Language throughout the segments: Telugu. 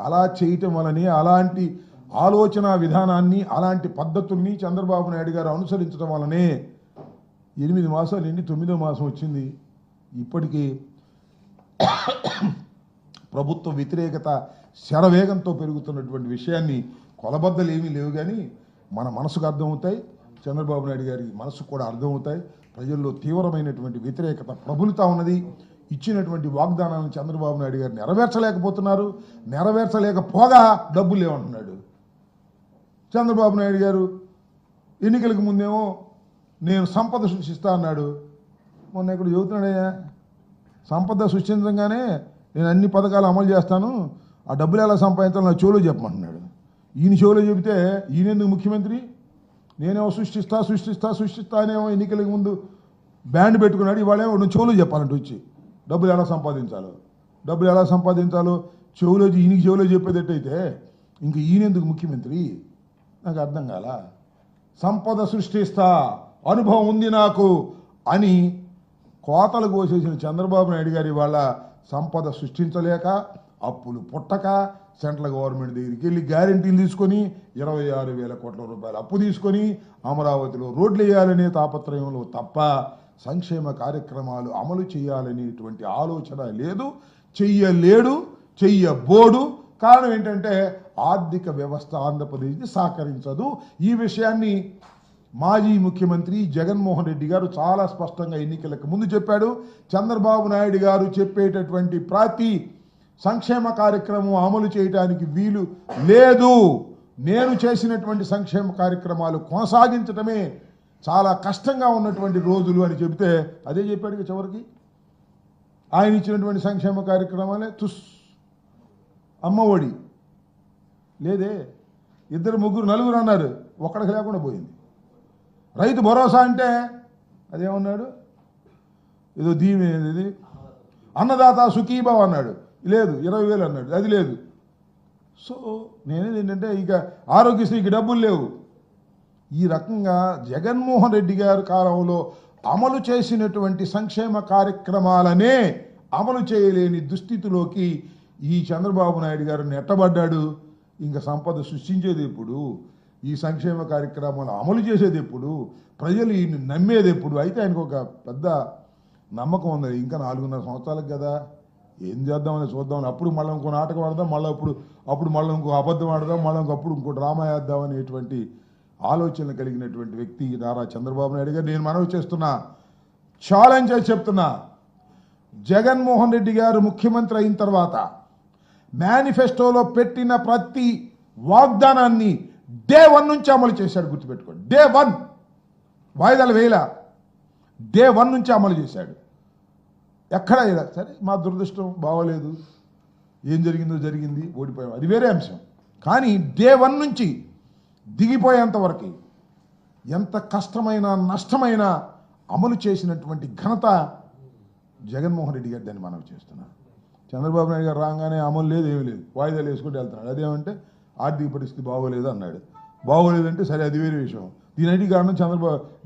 అలా చేయటం వలనే అలాంటి ఆలోచన విధానాన్ని అలాంటి పద్ధతుల్ని చంద్రబాబు నాయుడు గారు అనుసరించడం వలనే 8 మాసాలు నిండి 9వ మాసం వచ్చింది. ఇప్పటికీ ప్రభుత్వ వ్యతిరేకత శరవేగంతో పెరుగుతున్నటువంటి విషయాన్ని కొలబద్దలు ఏమీ లేవు, కానీ మన మనసుకు అర్థమవుతాయి, చంద్రబాబు నాయుడు గారి మనసుకు కూడా అర్థమవుతాయి. ప్రజల్లో తీవ్రమైనటువంటి వ్యతిరేకత ప్రబలుతా ఉన్నది. ఇచ్చినటువంటి వాగ్దానాలను చంద్రబాబు నాయుడు గారు నెరవేర్చలేకపోతున్నారు. నెరవేర్చలేకపోగా డబ్బులు లేవంటున్నాడు చంద్రబాబు నాయుడు గారు. ఎన్నికలకు ముందేమో నేను సంపద సృష్టిస్తా అన్నాడు. మొన్న ఇక్కడ చెబుతున్నాడయ్యా, సంపద సృష్టించగానే నేను అన్ని పథకాలు అమలు చేస్తాను, ఆ డబ్బులు ఎలా సంపాదించాలో నా చెవులో చెప్పమంటున్నాడు. ఈయన చెవులో చెబితే ఈయనెందుకు ముఖ్యమంత్రి? నేనేమో సృష్టిస్తా అనేమో ఎన్నికలకు ముందు బ్యాండ్ పెట్టుకున్నాడు. ఇవాళేమో నువ్వు చెవులో చెప్పాలంటే వచ్చి డబ్బులు ఎలా సంపాదించాలో చెవులో ఈయనకి చెవులో చెప్పేటట్టయితే ఇంక ఈయనెందుకు ముఖ్యమంత్రి? నాకు అర్థం కాల. సంపద సృష్టిస్తా, అనుభవం ఉంది నాకు అని కోతలు కోసేసిన చంద్రబాబు నాయుడు గారు ఇవాళ సంపద సృష్టించలేక, అప్పులు పుట్టక, సెంట్రల్ గవర్నమెంట్ దగ్గరికి వెళ్ళి గ్యారెంటీలు తీసుకొని 26,000 కోట్ల రూపాయలు అప్పు తీసుకొని అమరావతిలో రోడ్లు వేయాలనే తాపత్రయంలో తప్ప సంక్షేమ కార్యక్రమాలు అమలు చేయాలనేటువంటి ఆలోచన లేదు, చెయ్యలేడు, చెయ్యబోడు. కారణం ఏంటంటే ఆర్థిక వ్యవస్థ ఆంధ్రప్రదేశ్ని సహకరించదు. ఈ విషయాన్ని మాజీ ముఖ్యమంత్రి జగన్మోహన్ రెడ్డి గారు చాలా స్పష్టంగా ఎన్నికలకు ముందు చెప్పాడు. చంద్రబాబు నాయుడు గారు చెప్పేటటువంటి ప్రతి సంక్షేమ కార్యక్రమం అమలు చేయడానికి వీలు లేదు, నేను చేసినటువంటి సంక్షేమ కార్యక్రమాలు కొనసాగించడమే చాలా కష్టంగా ఉన్నటువంటి రోజులు అని చెబితే అదే చెప్పాడు. చివరికి ఆయన ఇచ్చినటువంటి సంక్షేమ కార్యక్రమాలే అమ్మఒడి లేదే, 2, 3, 4 అన్నారు, ఒక్కడికి లేకుండా పోయింది. రైతు భరోసా అంటే అదేమన్నాడు, ఏదో ఇది అన్నదాత సుఖీభావ్ అన్నాడు, లేదు 20,000 అన్నాడు, అది లేదు. సో నేనేది ఏంటంటే ఇక ఆరోగ్యశ్రీకి డబ్బులు లేవు. ఈ రకంగా జగన్మోహన్ రెడ్డి గారి కాలంలో అమలు చేసినటువంటి సంక్షేమ కార్యక్రమాలనే అమలు చేయలేని దుస్థితిలోకి ఈ చంద్రబాబు నాయుడు గారు నెట్టబడ్డాడు. ఇంకా సంపద సృష్టించేది ఎప్పుడు, ఈ సంక్షేమ కార్యక్రమాలు అమలు చేసేది ఎప్పుడు, ప్రజలు ఈయన నమ్మేది ఎప్పుడు? అయితే ఆయనకు ఒక పెద్ద నమ్మకం ఉంది, ఇంకా 4.5 సంవత్సరాలకు కదా, ఏం చేద్దామని చూద్దామని. అప్పుడు మళ్ళీ ఇంకో నాటకం ఆడదాం, అప్పుడు మళ్ళీ ఇంకో అబద్ధం ఆడదాం, మళ్ళీ ఇంకో డ్రామా వేద్దాం అనేటువంటి ఆలోచనలు కలిగినటువంటి వ్యక్తి నారా చంద్రబాబు నాయుడు గారు. నేను మనవి చేస్తున్నా, ఛాలెంజ్ చేసి చెప్తున్నా, జగన్మోహన్ రెడ్డి గారు ముఖ్యమంత్రి అయిన తర్వాత మేనిఫెస్టోలో పెట్టిన ప్రతి వాగ్దానాన్ని డే 1 నుంచి అమలు చేశాడు. గుర్తుపెట్టుకోండి, డే 1 వాయిదాలు వేయలా, డే 1 నుంచి అమలు చేశాడు. ఎక్కడా ఇలా సరే మా దురదృష్టం బాగోలేదు, ఏం జరిగిందో జరిగింది, ఓడిపోయాం, అది వేరే అంశం. కానీ డే 1 నుంచి దిగిపోయేంతవరకు ఎంత కష్టమైన నష్టమైన అమలు చేసినటువంటి ఘనత జగన్మోహన్ రెడ్డి గారు దాన్ని మనం చేస్తున్నాం. చంద్రబాబు నాయుడు గారు రాగానే అమలు లేదు, ఏమీ లేదు, వాయిదాలు వేసుకుంటూ వెళ్తున్నాడు. అదేమంటే ఆర్థిక పరిస్థితి బాగోలేదు అన్నాడు. బాగోలేదంటే సరే, అది వేరే విషయం. దీనికి కారణం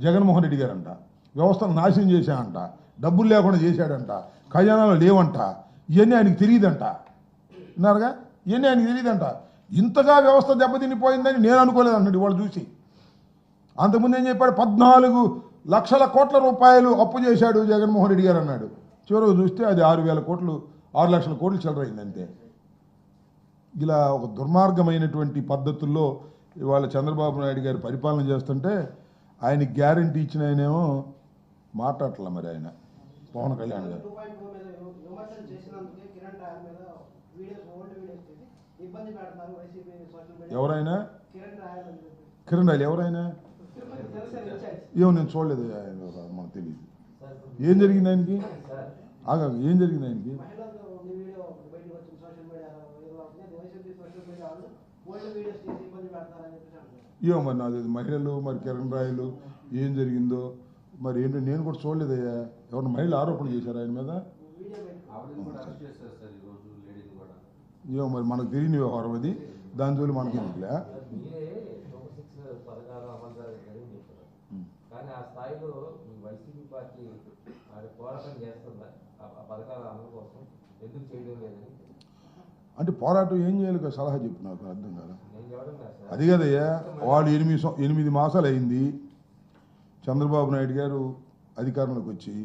జగన్మోహన్ రెడ్డి గారు అంట, వ్యవస్థను నాశనం చేశాడంట, డబ్బులు లేకుండా చేశాడంట, ఖజానాలు లేవంట, ఇవన్నీ ఆయనకి తెలియదంట. విన్నారుగా, ఇవన్నీ ఆయనకి తెలియదంట. ఇంతగా వ్యవస్థ దెబ్బతినిపోయిందని నేను అనుకోలేదు అన్నాడు వాళ్ళు చూసి. అంతకుముందు ఏం చెప్పాడు, 14 లక్షల కోట్ల రూపాయలు అప్పు చేశాడు జగన్మోహన్ రెడ్డి గారు అన్నాడు. చివరికి చూస్తే అది 6 లక్షల కోట్లు చిల్లరైంది అంతే. ఇలా ఒక దుర్మార్గమైనటువంటి పద్ధతుల్లో ఇవాళ చంద్రబాబు నాయుడు గారు పరిపాలన చేస్తుంటే ఆయనకి గ్యారంటీ ఇచ్చిన ఆయనేమో మాట్లాడట్ల. మరి ఆయన పవన్ కళ్యాణ్ గారు ఎవరైనా కిరణ్ రాయలు ఎవరైనా ఏమో నేను చూడలేదు, మనకు తెలియదు. ఏం జరిగింది ఆయనకి? ఏం జరిగింది ఆయనకి? ఏమో మరి నాది మహిళలు, మరి కిరణ్ రాయలు ఏం జరిగిందో మరి ఏంటో నేను కూడా చూడలేదయ్యా. ఎవరైనా మహిళలు ఆరోపణలు చేశారు ఆయన మీద? ఏమో మరి మనకు తెలియని వ్యవహారం అది, దాని జోలి మనకి ఎందుకులే. అంటే పోరాటం ఏం చేయాలి కదా సలహా చెప్పు, నాకు అర్థం కాదు. అది కదయ్యా, వాళ్ళు 8 మాసాలు అయింది చంద్రబాబు నాయుడు గారు అధికారంలోకి వచ్చి,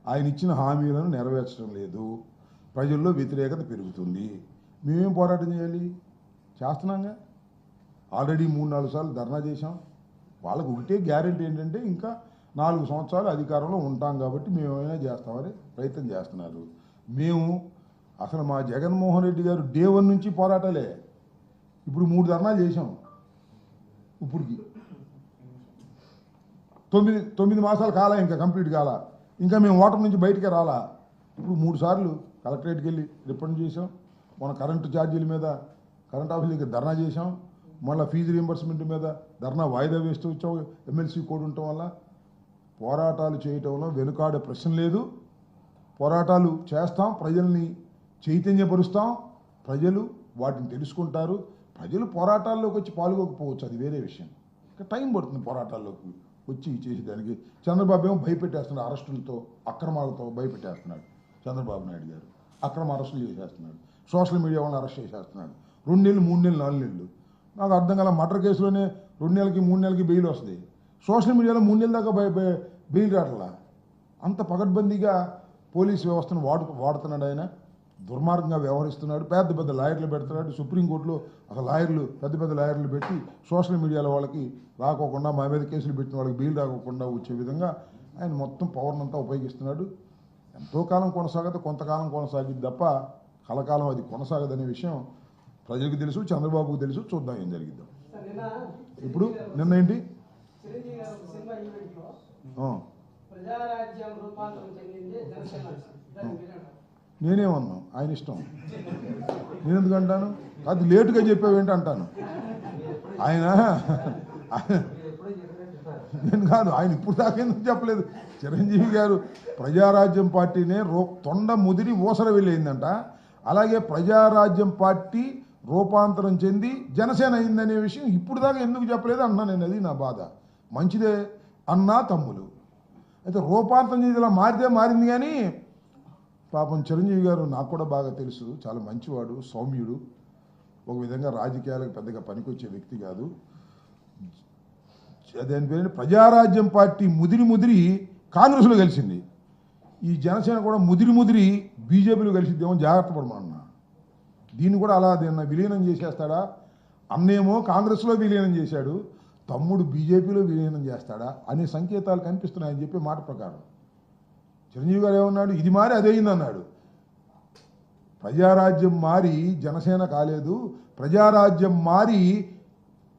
ఆయన ఇచ్చిన హామీలను నెరవేర్చడం లేదు, ప్రజల్లో వ్యతిరేకత పెరుగుతుంది. మేమేం పోరాటం చేయాలి? చేస్తున్నాంగా. ఆల్రెడీ 3-4 సార్లు ధర్నా చేశాం. వాళ్ళకు ఒకటే గ్యారెంటీ ఏంటంటే ఇంకా 4 సంవత్సరాలు అధికారంలో ఉంటాం కాబట్టి మేము ఏమైనా చేస్తామని ప్రయత్నం చేస్తున్నారు. మేము అసలు మా జగన్మోహన్ రెడ్డి గారు డే 1 నుంచి పోరాటాలే. ఇప్పుడు 3 ధర్నాలు చేశాం. ఇప్పటికి 9 మాసాలు కాలా, ఇంకా కంప్లీట్ కాలా, ఇంకా మేము ఓటర్ నుంచి బయటికి రాలా. ఇప్పుడు 3 సార్లు కలెక్టరేట్కి వెళ్ళి రిప్రజెంట్ చేసాం. మన కరెంటు ఛార్జీల మీద కరెంట్ ఆఫీస్ దగ్గర ధర్నా చేసాం. మళ్ళీ ఫీజు రీంబర్స్మెంట్ మీద ధర్నా వాయిదా వేస్తూ వచ్చాం. ఎమ్మెల్సీ కోడ్ ఉండటం వల్ల పోరాటాలు చేయటంలో వెనుకాడే ప్రశ్న లేదు. పోరాటాలు చేస్తాం, ప్రజల్ని చైతన్యపరుస్తాం, ప్రజలు వాటిని తెలుసుకుంటారు. ప్రజలు పోరాటాల్లోకి వచ్చి పాల్గొకపోవచ్చు, అది వేరే విషయం. ఇంకా టైం పడుతుంది పోరాటాల్లోకి వచ్చి చేసేదానికి. చంద్రబాబు ఏమో భయపెట్టేస్తున్నాడు, అరెస్టులతో అక్రమాలతో భయపెట్టేస్తున్నాడు. చంద్రబాబు నాయుడు గారు అక్రమ అరెస్టులు చేసేస్తున్నాడు, సోషల్ మీడియా వాళ్ళని అరెస్ట్ చేసేస్తున్నాడు. 2 నెలలు 3 నెలలు 4 నెలలు. నాకు అర్థం కాల, మర్డర్ కేసులోనే 2 నెలలకి 3 నెలలకి బెయిల్ వస్తుంది, సోషల్ మీడియాలో 3 నెలల దాకా బెయిల్ రావట్లా. అంత పకడ్బందీగా పోలీస్ వ్యవస్థను వాడుతున్నాడు ఆయన. దుర్మార్గంగా వ్యవహరిస్తున్నాడు. పెద్ద పెద్ద లాయర్లు పెడుతున్నాడు. సుప్రీంకోర్టులో అసలు పెద్ద లాయర్లు పెట్టి సోషల్ మీడియాలో వాళ్ళకి రాకోకుండా, మా మీద కేసులు పెట్టిన వాళ్ళకి బెయిల్ రాకోకుండా వచ్చే విధంగా ఆయన మొత్తం పవర్ని అంతా ఉపయోగిస్తున్నాడు. ఎంతో కాలం కొనసాగదు, కొంతకాలం కొనసాగిద్ది తప్ప కలకాలం అది కొనసాగదనే విషయం ప్రజలకు తెలుసు, చంద్రబాబుకు తెలుసు. చూద్దాం ఏం జరిగిద్దాం. ఇప్పుడు నిన్న ఏంటి నేనేమన్నా, ఆయన ఇష్టం. నేను ఎందుకు అంటాను? అది లేటుగా చెప్పావేంటి అంటాను. ఆయన నేను కాదు, ఆయన ఇప్పుడు దాకా ఎందుకు చెప్పలేదు. చిరంజీవి గారు ప్రజారాజ్యం పార్టీనే తొండ ముదిరి ఊసర వెళ్ళిందంట. అలాగే ప్రజారాజ్యం పార్టీ రూపాంతరం చెంది జనసేన అయిందనే విషయం ఇప్పుడు దాకా ఎందుకు చెప్పలేదు అన్నా నేను. అది నా బాధ. మంచిదే అన్నా తమ్ములు. అయితే రూపాంతరం చెంది ఇలా మారింది కానీ పాపం చిరంజీవి గారు నాకు కూడా బాగా తెలుసు. చాలా మంచివాడు, సౌమ్యుడు, ఒక విధంగా రాజకీయాలకు పెద్దగా పనికొచ్చే వ్యక్తి కాదు. అదేంటి పేరు, ప్రజారాజ్యం పార్టీ ముదిరి కాంగ్రెస్లో కలిసింది. ఈ జనసేన కూడా ముదిరి బీజేపీలో కలిసిద్దేమో, జాగ్రత్త పడమన్నా. దీన్ని కూడా అలా విలీనం చేసేస్తాడా? అన్నేమో కాంగ్రెస్లో విలీనం చేశాడు, తమ్ముడు బీజేపీలో విలీనం చేస్తాడా అనే సంకేతాలు కనిపిస్తున్నాయి ఆయన చెప్పే మాట ప్రకారం. చిరంజీవి గారు ఏమన్నాడు? ఇది మారి అదేయింది అన్నాడు. ప్రజారాజ్యం మారి జనసేన కాలేదు, ప్రజారాజ్యం మారి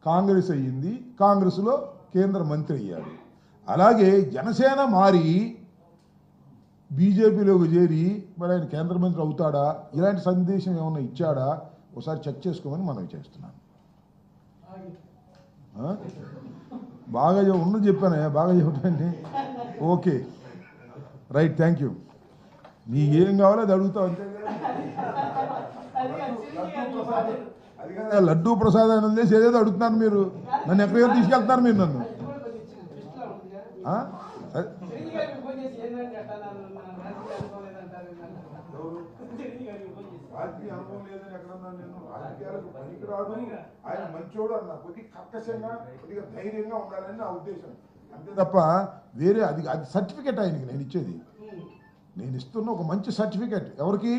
కాంగ్రెస్ అయ్యింది, కాంగ్రెస్లో కేంద్ర మంత్రి అయ్యాడు. అలాగే జనసేన మారి బీజేపీలోకి చేరి మరి ఆయన కేంద్ర మంత్రి అవుతాడా? ఇలాంటి సందేశం ఏమన్నా ఇచ్చాడా? ఒకసారి చెక్ చేసుకోమని మనం చేస్తున్నాను. బాగా ఉన్నది చెప్పానే, బాగా చెప్పండి. Okay, right, thank you. నీకు ఏం కావాలో అది అడుగుతావు అంతే. అది కదా లడ్డూ ప్రసాదం చేసి ఏదేదో అడుగుతున్నారు మీరు. నన్ను ఎక్కడికైనా తీసుకెళ్తున్నారు మీరు నన్ను. రాజకీయ అనుభవం లేదని ఎక్కడన్నా నేను? రాజకీయాలకు పనికిరాదు. ఆయన మంచోడు అన్న, కొద్దిగా కర్కశంగా, కొద్దిగా ధైర్యంగా ఉండాలని నా ఉద్దేశం, అంతే తప్ప వేరే అది సర్టిఫికెట్ ఆయనకి నేను ఇచ్చేది. నేను ఇస్తున్న ఒక మంచి సర్టిఫికెట్. ఎవరికి?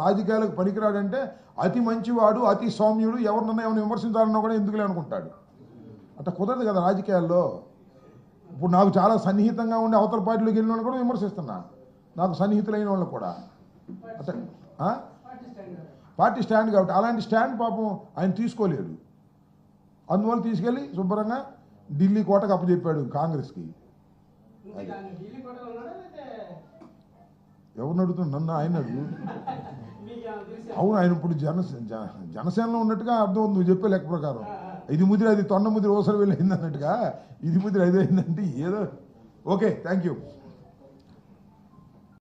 రాజకీయాలకు పనికిరాడంటే అతి మంచివాడు, అతి సౌమ్యుడు, ఎవరినన్నా ఏమైనా విమర్శించాలన్నా కూడా ఎందుకులే అనుకుంటాడు. అట్లా కుదరదు కదా రాజకీయాల్లో. ఇప్పుడు నాకు చాలా సన్నిహితంగా ఉండే అవతల పార్టీలోకి వెళ్ళిన వాళ్ళు కూడా విమర్శిస్తున్నా, నాకు సన్నిహితులైన వాళ్ళు కూడా. అట్లా పార్టీ స్టాండ్ కాబట్టి అలాంటి స్టాండ్ పాపం ఆయన తీసుకోలేడు. అందువల్ల తీసుకెళ్ళి శుభ్రంగా ఢిల్లీ కోటకు అప్పచెప్పాడు కాంగ్రెస్కి. ఎవరిని అడుగుతున్నా? నన్ను. ఆయన అడుగు. అవును, ఆయన ఇప్పుడు జనసేనలో ఉన్నట్టుగా అర్థం అవుతుంది నువ్వు చెప్పే లెక్క ప్రకారం. ఇది ముదిరి అది తొండ ముదిరి ఓసరి వెళ్ళింది అన్నట్టుగా ఇది ముదిరి అదైందంటే ఏదో. Okay, thank you.